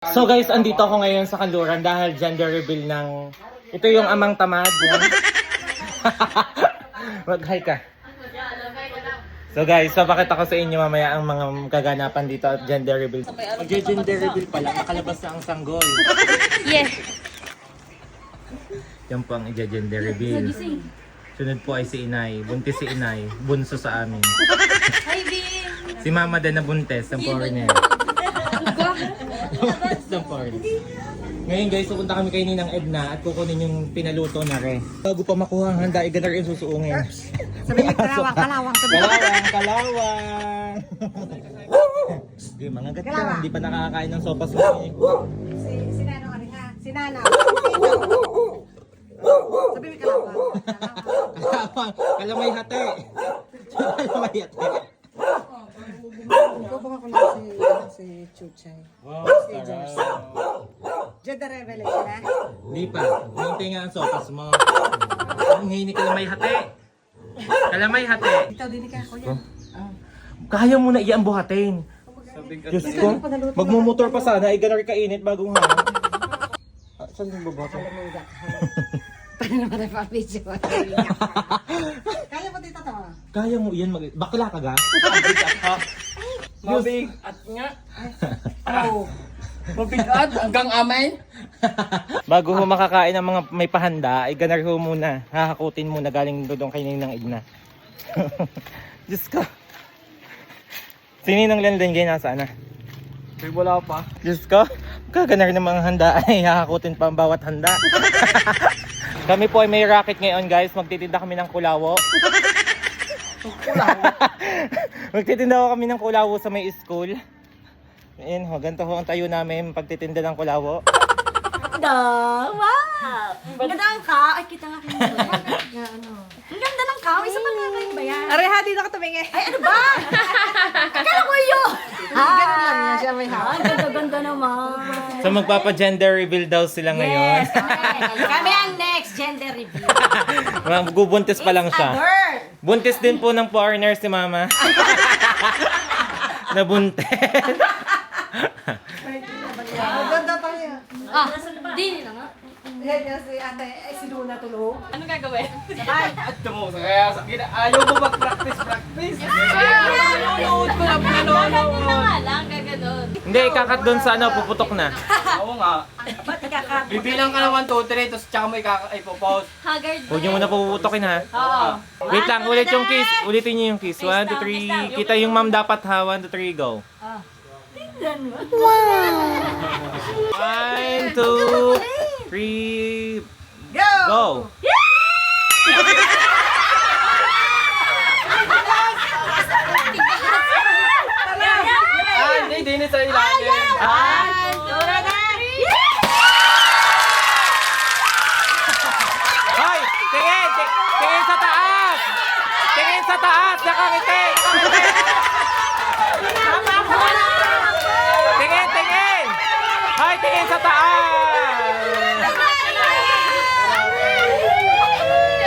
So guys, andito ako ngayon sa Kanluran dahil gender reveal ng... Ito yung amang tamad. Mag-hi ka. So guys, papakita ko sa inyo mamaya ang mga kaganapan dito at gender reveal. Mag-gender reveal pala, nakalabas na ang sanggol. Yeah. Yan po ang i-gender reveal. Sunod po ay si Inay. Buntis si Inay. Bunso sa amin. Hi, B! Si Mama din na buntes ng foreigner. Ng foreigner. Ngayon guys, pupunta kami kay Ninang Edna at kukunin yung pinaluto na re. Bago pa makuha ang handa, iganar yung susuungin. Sabi niya, kalawang. Kalawang! Di mga gatya, hindi pa nakakakain ng sopas mo eh. Sinano ka rin ha? Sinana. Sabi niya, kalawang. Kalawang! Kalamay hati! Kalamay hati! Bubong ako lang si Chuchay. Wow, Si Jersey. Gender revelation ha? Hindi pa. Hintay nga ang sopas mo. Ang hini kalamay hati! Kalamay hati! Ikaw din ka, kuya. Kaya mo na iyan buhatin. Diyos ko, magmumotor pa sana, iganar kainit bagong ha. Saan yung babato? Paano naman ang pa-video? Kaya mo dito to? Kaya mo iyan bakla ka ga? Mabigat nga. Oh. Mabigat hanggang amay. Bago ho makakain ng mga may pahanda, ay ganar ho muna. Hahakutin muna galing doon kay Ninang Edna. Diyos ko. Sini ng London gay nasaan na? May wala pa. Diyos ko. Kaganar ng mga handa ay hahakutin pa ang bawat handa. Kami po ay may racket ngayon guys. Magtitinda kami ng kulawo. Magtitinda kami ng kulawo sa may school. Ayan ho, ganito ho ang tayo namin pagtitinda ng kulawo. Wow! Ang ganda ng ka. Ay, kita nga kayo. Ang ganda ng ka. Isa pa nga kayo ba yan? Aray, ha, dito ka tumingin. Ay, ano ba? Akala ko yun. Ganun lang niya siya may ha. Ganda-ganda naman. So magpapa-gender reveal daw sila ngayon. Yes, kami ang next gender reveal. Magbubuntis pa lang siya. Girl! Buntis din po ng foreigner si Mama. Nabuntis. Ang ganda tayo. Di na nga. Yan yan si ate, ay si Luna tulog. Ano gagawin? At tumusa kaya sa kina. Ayaw mo mag-practice. Nanonood ko na Gaganon na nga lang, gaganon. Hindi, ikakat doon sa ano, puputok na. Oo nga. Ba't ikakap? Bibilang ka ng 1, 2, 3, tapos tsaka mo ipopost. Haggard Huwag niyo muna puputokin ha. Oo. Wait lang, ulit yung kiss. Ulitin niyo yung kiss. 1, 2, 3. Kita yung ma'am dapat ha. 1, 2, 3, go. 1, 2, 3, go! Hindi sa ilalim. Hoy! Tingin! Tingin sa taas! Tingin sa taas! Nakangiti! Tingin! Tingin! Hoy! Tingin sa taas!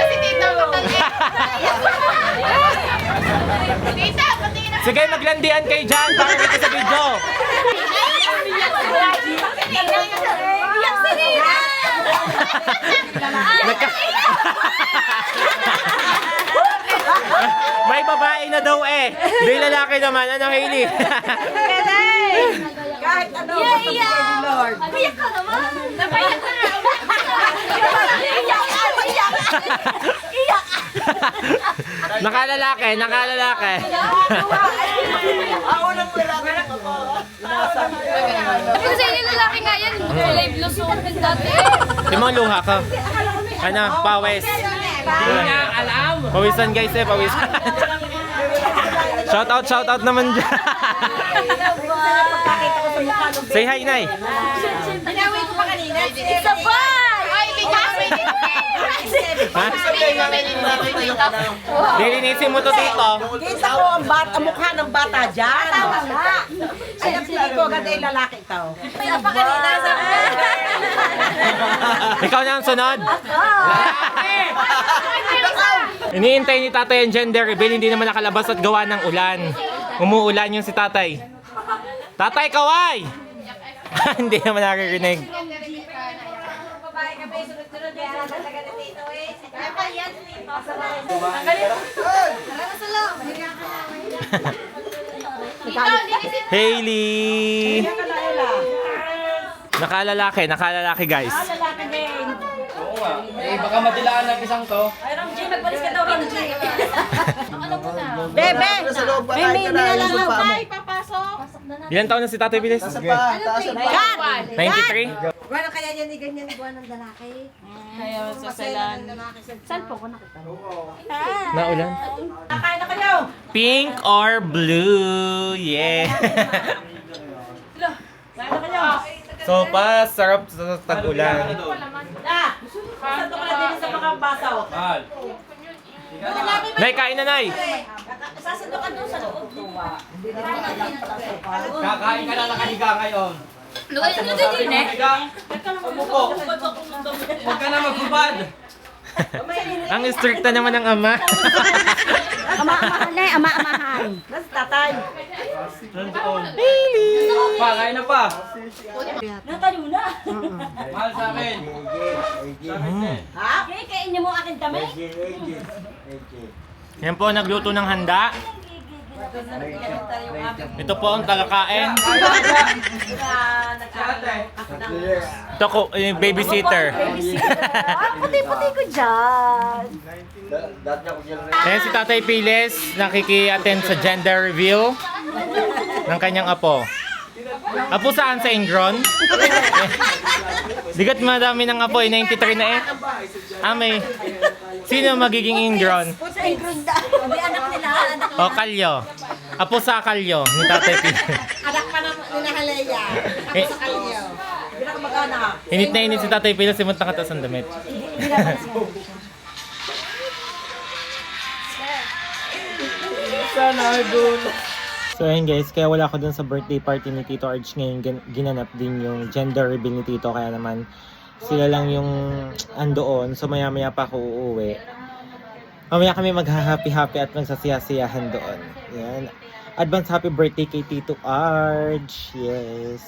Si Tita Tita, pati na. Sige, maglandian kayo dyan para dito sa video. Iyak si Nina! Nagka- May babae na daw eh. Di lalaki naman. Ano, Hailey? Kahit ano, basta bigay ni Lord. Iyak ka naman. Napayak ka na. Iyak! Nakalalaki, nakalalaki. Yung sa inyo lalaki nga yan, live lusong dati. Di mo luha ka. Ano, pawis. Hindi niya alam. Pawisan guys eh, pawisan. Shout out naman dyan. Say hi, Nay. Pinaway ko pa kanina. It's a fun! Ay, Ha? Lilinisin mo to dito. Kita ko ang mukha ng bata dyan. Tama nga. Ay, ang pili ko, ganda yung lalaki ito. Kaya pa kanina sa Ikaw na ang sunod. Iniintay ni tatay ang gender reveal, hindi naman nakalabas at gawa ng ulan. Umuulan yung si tatay. Tatay, kaway! Hindi naman naririnig. Babae kami, sunod-sunod yan. Talaga ni Tito eh. Kaya pa yan, Tito. Tara na sa loob. Mahiga ka na. Hailey! Nakalalaki guys. Lalaki din. Oo nga. Eh, baka madilaan ng isang to. Ay, Ram G, magbalis ka daw rin, G. Alam mo na. Bebe! May nilalakaw. Bye, papasok. Ilan taon na si Tatay Bilis? Kat! 93? Bueno, kaya yan ni ganyan ni buwan ng lalaki. Kaya sa salan. Saan po ko nakita? Naulan? Kakain na kayo! Pink or blue? Yeah! Kain na kayo! So pa, sarap sa tag-ulan. Na! Sando ka na din sa mga basaw. Mahal. Nay, kain na, Nay! Sasando ka doon sa loob. Kakain ka na nakahiga ngayon. Luway na din eh. Higa. Umupo. Huwag ka na magbubad. Ang stricta naman ng ama. Ama-amahan na eh, ama-amahan. Nas tatay. Pa, kain na pa. Natayo na. Mahal sa amin. Ha? Kain niyo mo akin kami? Yan po, nagluto ng handa. Ito po ang tagakain. Ito ko, babysitter. Puti-puti ko dyan. Ayan si Tatay Piles, nakiki-attend sa gender reveal ng kanyang apo. Apo saan sa Ingron? Digat madami ng apo, 93 na eh. May. Sino magiging Ingron? Sa Ingronda. Hindi anak nila. Anak O Kalyo. Apo sa Kalyo ni Tatay Piles. Anak pa ng Halaya. Eh, Sa kalyo. Hindi na kamag-anak. init na init si Tatay Piles, simot na katas ang damit. Hindi na So ayun guys, kaya wala ako dun sa birthday party ni Tito Arch ngayon, ginanap din yung gender reveal ni Tito, kaya naman sila lang yung andoon, so maya maya pa ako uuwi. Mamaya kami magha-happy-happy at magsasiya-siyahan doon. Yan. Advance happy birthday kay Tito Arch. Yes.